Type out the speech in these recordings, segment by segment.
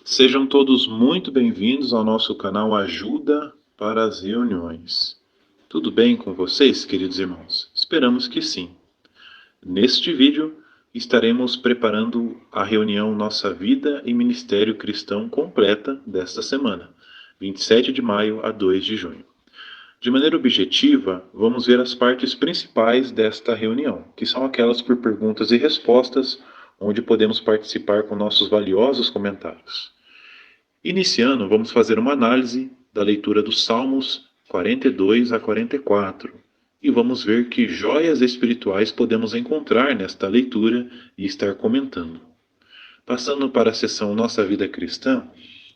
Sejam todos muito bem-vindos ao nosso canal Ajuda para as Reuniões. Tudo bem com vocês, queridos irmãos? Esperamos que sim. Neste vídeo, estaremos preparando a reunião Nossa Vida e Ministério Cristão completa desta semana, 27 de maio a 2 de junho. De maneira objetiva, vamos ver as partes principais desta reunião, que são aquelas por perguntas e respostas, onde podemos participar com nossos valiosos comentários. Iniciando, vamos fazer uma análise da leitura dos Salmos 42 a 44 e vamos ver que joias espirituais podemos encontrar nesta leitura e estar comentando. Passando para a sessão Nossa Vida Cristã,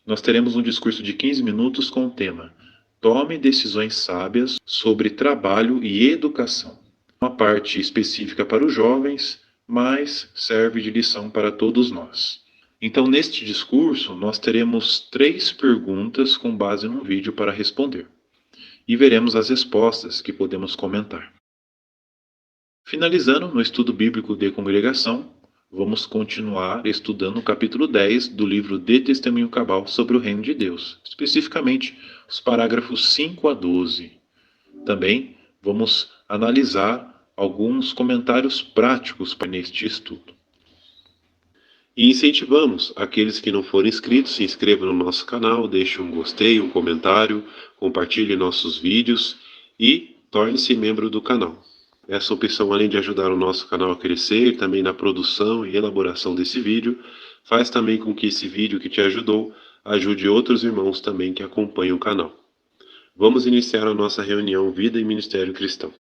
nós teremos um discurso de 15 minutos com o tema Tome decisões sábias sobre trabalho e educação. Uma parte específica para os jovens, mas serve de lição para todos nós. Então, neste discurso, nós teremos 3 perguntas com base num vídeo para responder. E veremos as respostas que podemos comentar. Finalizando no estudo bíblico de congregação, vamos continuar estudando o capítulo 10 do livro de Testemunho Cabal sobre o Reino de Deus, especificamente os parágrafos 5 a 12. Também vamos analisar alguns comentários práticos para neste estudo. E incentivamos aqueles que não forem inscritos, se inscrevam no nosso canal, deixem um gostei, um comentário, compartilhe nossos vídeos e torne-se membro do canal. Essa opção, além de ajudar o nosso canal a crescer, também na produção e elaboração desse vídeo, faz também com que esse vídeo que te ajudou ajude outros irmãos também que acompanham o canal. Vamos iniciar a nossa reunião Vida e Ministério Cristão.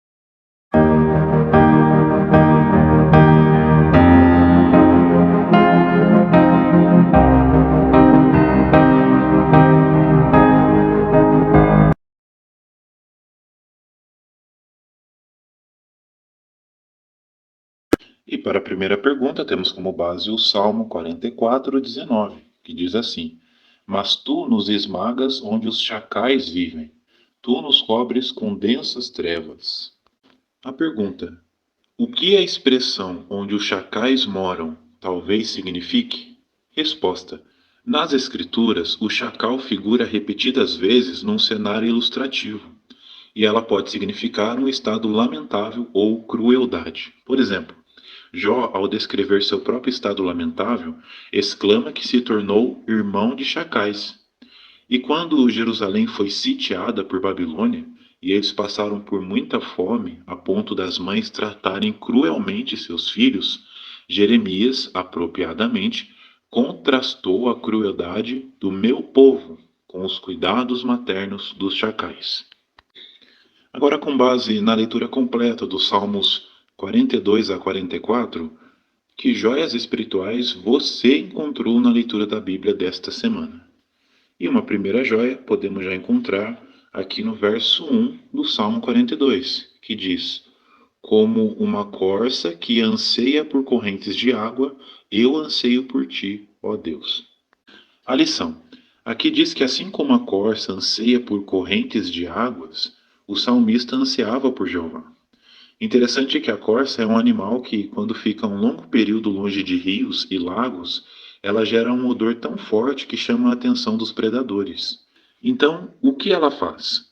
E para a primeira pergunta, temos como base o Salmo 44, 19, que diz assim: Mas tu nos esmagas onde os chacais vivem, tu nos cobres com densas trevas. A pergunta: o que a expressão onde os chacais moram talvez signifique? Resposta: nas Escrituras, o chacal figura repetidas vezes num cenário ilustrativo, e ela pode significar um estado lamentável ou crueldade. Por exemplo, Jó, ao descrever seu próprio estado lamentável, exclama que se tornou irmão de chacais. E quando Jerusalém foi sitiada por Babilônia, e eles passaram por muita fome, a ponto das mães tratarem cruelmente seus filhos, Jeremias, apropriadamente, contrastou a crueldade do meu povo com os cuidados maternos dos chacais. Agora, com base na leitura completa dos Salmos 42 a 44, que joias espirituais você encontrou na leitura da Bíblia desta semana? E uma primeira joia podemos já encontrar aqui no verso 1 do Salmo 42, que diz: Como uma corça que anseia por correntes de água, eu anseio por ti, ó Deus. A lição. Aqui diz que assim como a corça anseia por correntes de águas, o salmista ansiava por Jeová. Interessante é que a corça é um animal que, quando fica um longo período longe de rios e lagos, ela gera um odor tão forte que chama a atenção dos predadores. Então, o que ela faz?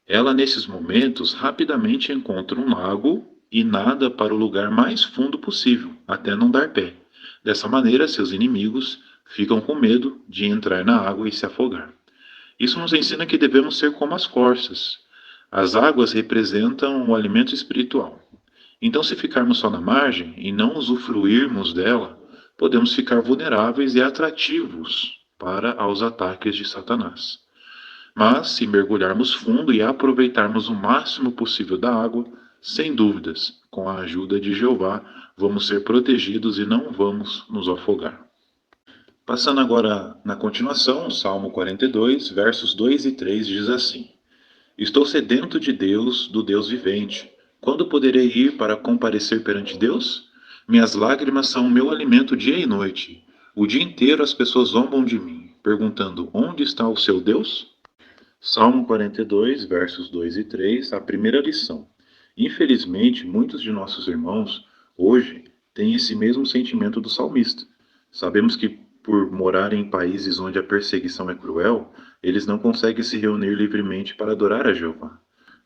Ela, nesses momentos, rapidamente encontra um lago e nada para o lugar mais fundo possível, até não dar pé. Dessa maneira, seus inimigos ficam com medo de entrar na água e se afogar. Isso nos ensina que devemos ser como as corças. As águas representam o alimento espiritual. Então, se ficarmos só na margem e não usufruirmos dela, podemos ficar vulneráveis e atrativos para os ataques de Satanás. Mas, se mergulharmos fundo e aproveitarmos o máximo possível da água, sem dúvidas, com a ajuda de Jeová, vamos ser protegidos e não vamos nos afogar. Passando agora na continuação, o Salmo 42, versos 2 e 3 diz assim: Estou sedento de Deus, do Deus vivente. Quando poderei ir para comparecer perante Deus? Minhas lágrimas são o meu alimento dia e noite. O dia inteiro as pessoas zombam de mim, perguntando: onde está o seu Deus? Salmo 42, versos 2 e 3, a primeira lição. Infelizmente, muitos de nossos irmãos, hoje, têm esse mesmo sentimento do salmista. Sabemos que, por morarem em países onde a perseguição é cruel, eles não conseguem se reunir livremente para adorar a Jeová.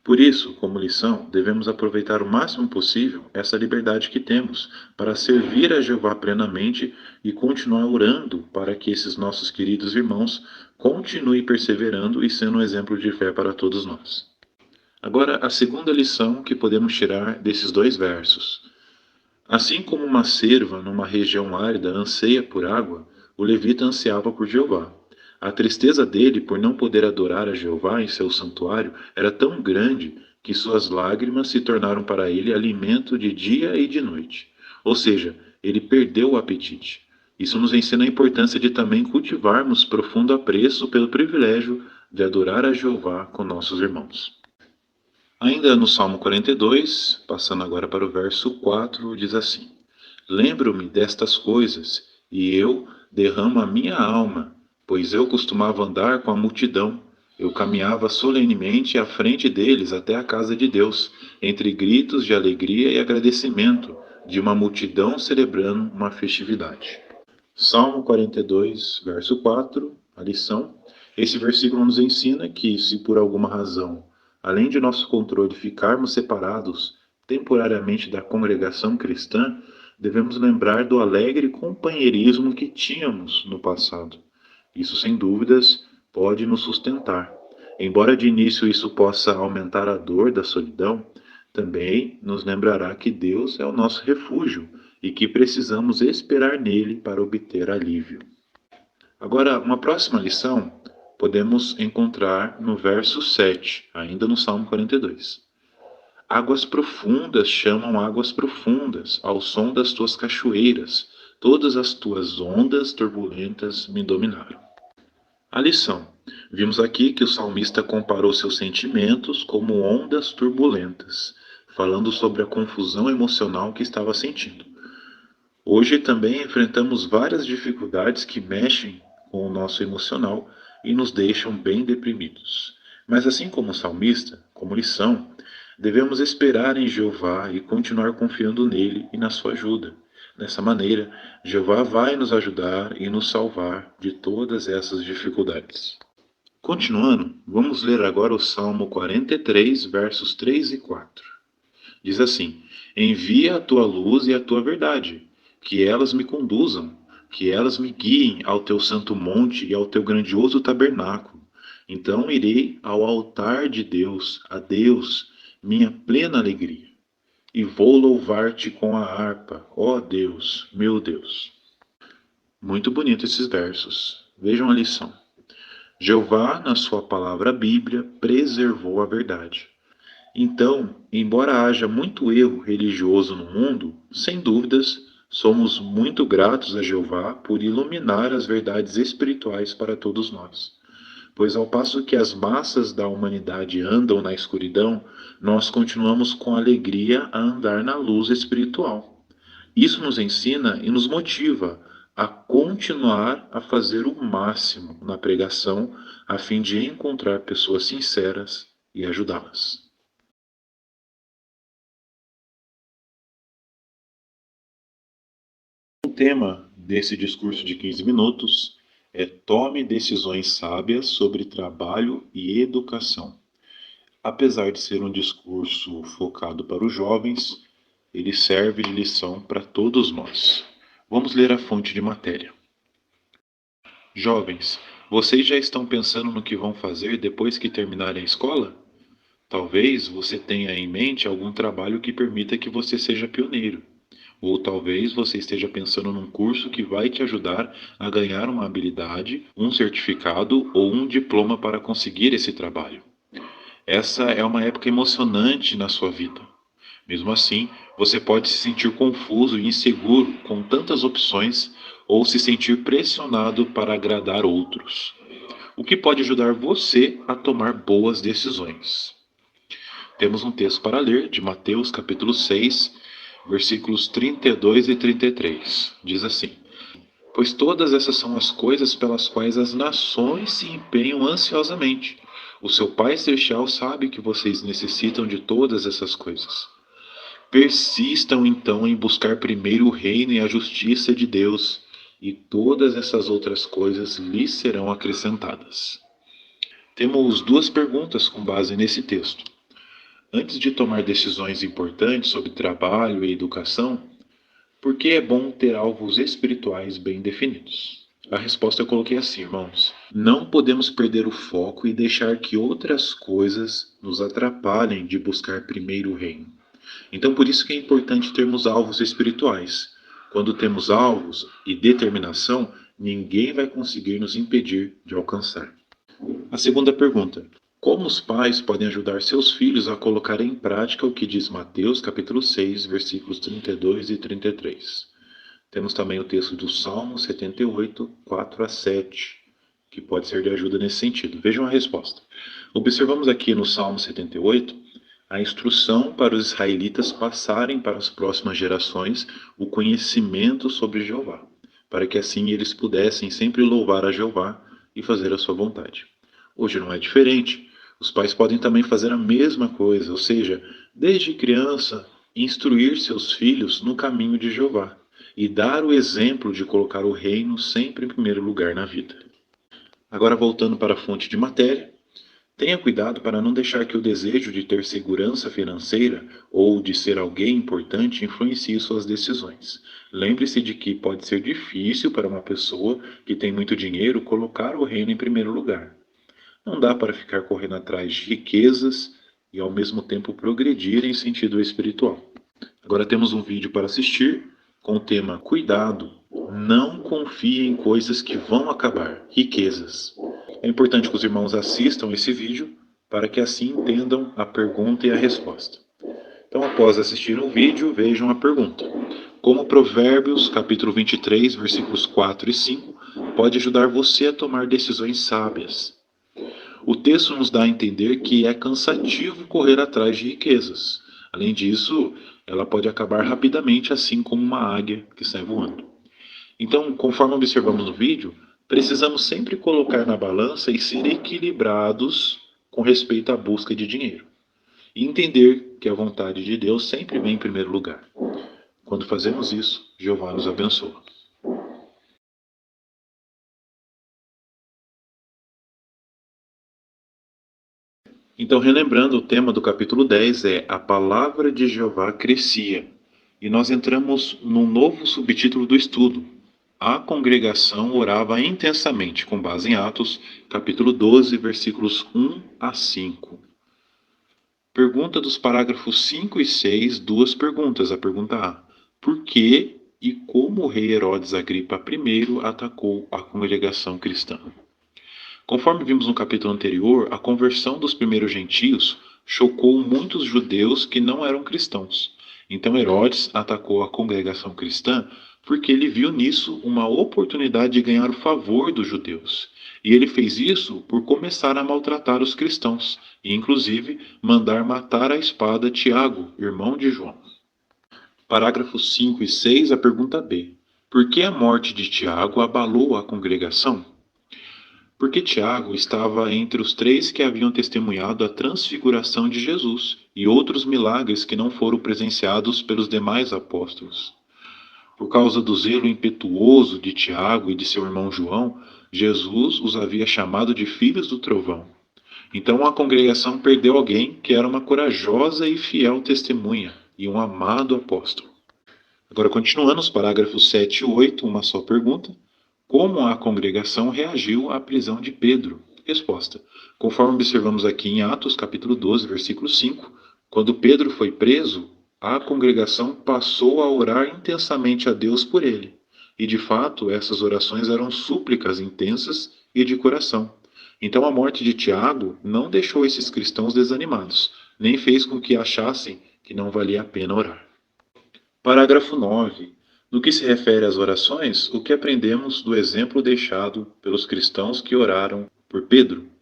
Por isso, como lição, devemos aproveitar o máximo possível essa liberdade que temos para servir a Jeová plenamente e continuar orando para que esses nossos queridos irmãos continuem perseverando e sendo um exemplo de fé para todos nós. Agora, a segunda lição que podemos tirar desses dois versos. Assim como uma cerva numa região árida anseia por água, o levita ansiava por Jeová. A tristeza dele por não poder adorar a Jeová em seu santuário era tão grande que suas lágrimas se tornaram para ele alimento de dia e de noite. Ou seja, ele perdeu o apetite. Isso nos ensina a importância de também cultivarmos profundo apreço pelo privilégio de adorar a Jeová com nossos irmãos. Ainda no Salmo 42, passando agora para o verso 4, diz assim: Lembro-me destas coisas, e eu derramo a minha alma, pois eu costumava andar com a multidão. Eu caminhava solenemente à frente deles até a casa de Deus, entre gritos de alegria e agradecimento, de uma multidão celebrando uma festividade. Salmo 42, verso 4, a lição. Esse versículo nos ensina que, se por alguma razão, além de nosso controle, ficarmos separados temporariamente da congregação cristã, devemos lembrar do alegre companheirismo que tínhamos no passado. Isso, sem dúvidas, pode nos sustentar. Embora de início isso possa aumentar a dor da solidão, também nos lembrará que Deus é o nosso refúgio e que precisamos esperar nele para obter alívio. Agora, uma próxima lição podemos encontrar no verso 7, ainda no Salmo 42. Águas profundas chamam águas profundas, ao som das tuas cachoeiras, todas as tuas ondas turbulentas me dominaram. A lição. Vimos aqui que o salmista comparou seus sentimentos como ondas turbulentas, falando sobre a confusão emocional que estava sentindo. Hoje também enfrentamos várias dificuldades que mexem com o nosso emocional e nos deixam bem deprimidos. Mas assim como o salmista, como lição, devemos esperar em Jeová e continuar confiando nele e na sua ajuda. Dessa maneira, Jeová vai nos ajudar e nos salvar de todas essas dificuldades. Continuando, vamos ler agora o Salmo 43, versos 3 e 4. Diz assim: Envia a tua luz e a tua verdade, que elas me conduzam, que elas me guiem ao teu santo monte e ao teu grandioso tabernáculo. Então irei ao altar de Deus, a Deus, minha plena alegria, e vou louvar-te com a harpa, ó Deus, meu Deus. Muito bonito esses versos. Vejam a lição. Jeová, na sua palavra Bíblia, preservou a verdade. Então, embora haja muito erro religioso no mundo, sem dúvidas, somos muito gratos a Jeová por iluminar as verdades espirituais para todos nós. Pois ao passo que as massas da humanidade andam na escuridão, nós continuamos com alegria a andar na luz espiritual. Isso nos ensina e nos motiva a continuar a fazer o máximo na pregação, a fim de encontrar pessoas sinceras e ajudá-las. O tema desse discurso de 15 minutos é Tome decisões sábias sobre trabalho e educação. Apesar de ser um discurso focado para os jovens, ele serve de lição para todos nós. Vamos ler a fonte de matéria. Jovens, vocês já estão pensando no que vão fazer depois que terminarem a escola? Talvez você tenha em mente algum trabalho que permita que você seja pioneiro. Ou talvez você esteja pensando num curso que vai te ajudar a ganhar uma habilidade, um certificado ou um diploma para conseguir esse trabalho. Essa é uma época emocionante na sua vida. Mesmo assim, você pode se sentir confuso e inseguro com tantas opções ou se sentir pressionado para agradar outros. O que pode ajudar você a tomar boas decisões? Temos um texto para ler de Mateus capítulo 6, versículos 32 e 33. Diz assim: Pois todas essas são as coisas pelas quais as nações se empenham ansiosamente. O seu Pai Celestial sabe que vocês necessitam de todas essas coisas. Persistam então em buscar primeiro o reino e a justiça de Deus, e todas essas outras coisas lhes serão acrescentadas. Temos duas perguntas com base nesse texto. Antes de tomar decisões importantes sobre trabalho e educação, por que é bom ter alvos espirituais bem definidos? A resposta eu coloquei assim, irmãos. Não podemos perder o foco e deixar que outras coisas nos atrapalhem de buscar primeiro o reino. Então, por isso que é importante termos alvos espirituais. Quando temos alvos e determinação, ninguém vai conseguir nos impedir de alcançar. A segunda pergunta: como os pais podem ajudar seus filhos a colocar em prática o que diz Mateus capítulo 6, versículos 32 e 33? Temos também o texto do Salmo 78, 4 a 7, que pode ser de ajuda nesse sentido. Vejam a resposta. Observamos aqui no Salmo 78 a instrução para os israelitas passarem para as próximas gerações o conhecimento sobre Jeová, para que assim eles pudessem sempre louvar a Jeová e fazer a sua vontade. Hoje não é diferente. Os pais podem também fazer a mesma coisa, ou seja, desde criança, instruir seus filhos no caminho de Jeová e dar o exemplo de colocar o reino sempre em primeiro lugar na vida. Agora, voltando para a fonte de matéria, tenha cuidado para não deixar que o desejo de ter segurança financeira ou de ser alguém importante influencie suas decisões. Lembre-se de que pode ser difícil para uma pessoa que tem muito dinheiro colocar o reino em primeiro lugar. Não dá para ficar correndo atrás de riquezas e ao mesmo tempo progredir em sentido espiritual. Agora temos um vídeo para assistir com o tema Cuidado, não confie em coisas que vão acabar, riquezas. É importante que os irmãos assistam esse vídeo para que assim entendam a pergunta e a resposta. Então, após assistir o vídeo, vejam a pergunta. Como Provérbios, capítulo 23, versículos 4 e 5, pode ajudar você a tomar decisões sábias? O texto nos dá a entender que é cansativo correr atrás de riquezas. Além disso, ela pode acabar rapidamente, assim como uma águia que sai voando. Então, conforme observamos no vídeo, precisamos sempre colocar na balança e ser equilibrados com respeito à busca de dinheiro. E entender que a vontade de Deus sempre vem em primeiro lugar. Quando fazemos isso, Jeová nos abençoa. Então, relembrando, o tema do capítulo 10 é A Palavra de Jeová Crescia. E nós entramos num novo subtítulo do estudo. A congregação orava intensamente, com base em Atos, capítulo 12, versículos 1 a 5. Pergunta dos parágrafos 5 e 6, duas perguntas. A pergunta A: por que e como o rei Herodes Agripa I atacou a congregação cristã? Conforme vimos no capítulo anterior, a conversão dos primeiros gentios chocou muitos judeus que não eram cristãos. Então Herodes atacou a congregação cristã porque ele viu nisso uma oportunidade de ganhar o favor dos judeus. E ele fez isso por começar a maltratar os cristãos, e inclusive mandar matar à espada Tiago, irmão de João. Parágrafos 5 e 6, a pergunta B. Por que a morte de Tiago abalou a congregação? Porque Tiago estava entre os três que haviam testemunhado a transfiguração de Jesus e outros milagres que não foram presenciados pelos demais apóstolos. Por causa do zelo impetuoso de Tiago e de seu irmão João, Jesus os havia chamado de filhos do trovão. Então a congregação perdeu alguém que era uma corajosa e fiel testemunha e um amado apóstolo. Agora, continuando os parágrafos 7 e 8, uma só pergunta. Como a congregação reagiu à prisão de Pedro? Resposta: conforme observamos aqui em Atos capítulo 12, versículo 5, quando Pedro foi preso, a congregação passou a orar intensamente a Deus por ele. E de fato, essas orações eram súplicas intensas e de coração. Então a morte de Tiago não deixou esses cristãos desanimados, nem fez com que achassem que não valia a pena orar. Parágrafo 9. No que se refere às orações, o que aprendemos do exemplo deixado pelos cristãos que oraram por Pedro?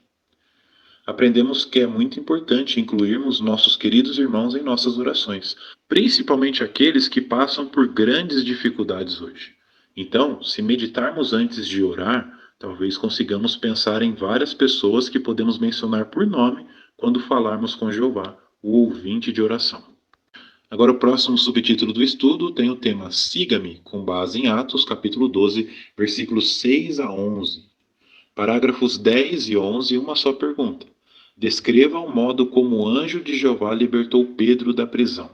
Aprendemos que é muito importante incluirmos nossos queridos irmãos em nossas orações, principalmente aqueles que passam por grandes dificuldades hoje. Então, se meditarmos antes de orar, talvez consigamos pensar em várias pessoas que podemos mencionar por nome quando falarmos com Jeová, o ouvinte de oração. Agora, o próximo subtítulo do estudo tem o tema Siga-me, com base em Atos, capítulo 12, versículos 6 a 11. Parágrafos 10 e 11, uma só pergunta. Descreva o modo como o anjo de Jeová libertou Pedro da prisão.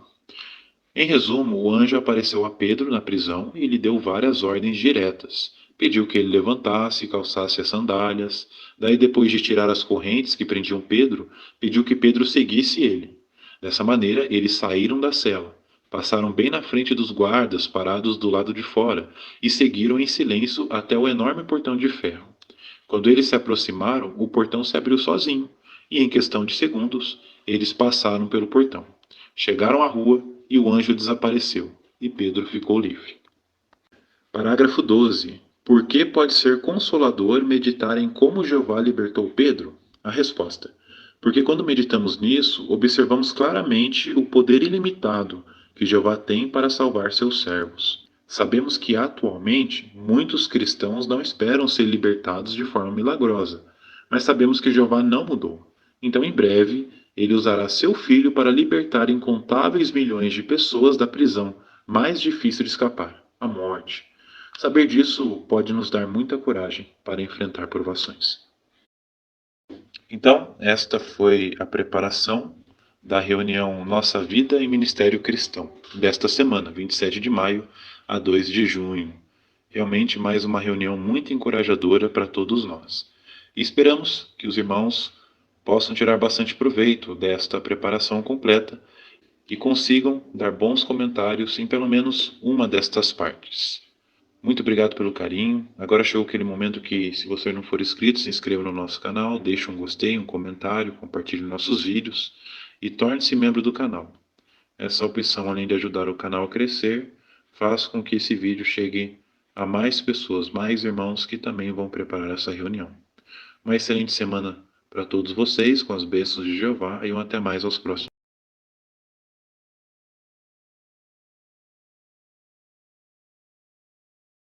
Em resumo, o anjo apareceu a Pedro na prisão e lhe deu várias ordens diretas. Pediu que ele levantasse e calçasse as sandálias. Daí, depois de tirar as correntes que prendiam Pedro, pediu que Pedro seguisse ele. Dessa maneira, eles saíram da cela, passaram bem na frente dos guardas parados do lado de fora e seguiram em silêncio até o enorme portão de ferro. Quando eles se aproximaram, o portão se abriu sozinho, e em questão de segundos, eles passaram pelo portão. Chegaram à rua e o anjo desapareceu, e Pedro ficou livre. Parágrafo 12. Por que pode ser consolador meditar em como Jeová libertou Pedro? A resposta: porque quando meditamos nisso, observamos claramente o poder ilimitado que Jeová tem para salvar seus servos. Sabemos que atualmente muitos cristãos não esperam ser libertados de forma milagrosa, mas sabemos que Jeová não mudou. Então, em breve, ele usará seu filho para libertar incontáveis milhões de pessoas da prisão mais difícil de escapar, a morte. Saber disso pode nos dar muita coragem para enfrentar provações. Então, esta foi a preparação da reunião Nossa Vida e Ministério Cristão, desta semana, 27 de maio a 2 de junho. Realmente mais uma reunião muito encorajadora para todos nós. E esperamos que os irmãos possam tirar bastante proveito desta preparação completa e consigam dar bons comentários em pelo menos uma destas partes. Muito obrigado pelo carinho. Agora chegou aquele momento que, se você não for inscrito, se inscreva no nosso canal, deixe um gostei, um comentário, compartilhe nossos vídeos e torne-se membro do canal. Essa opção, além de ajudar o canal a crescer, faz com que esse vídeo chegue a mais pessoas, mais irmãos que também vão preparar essa reunião. Uma excelente semana para todos vocês, com as bênçãos de Jeová, e um até mais aos próximos.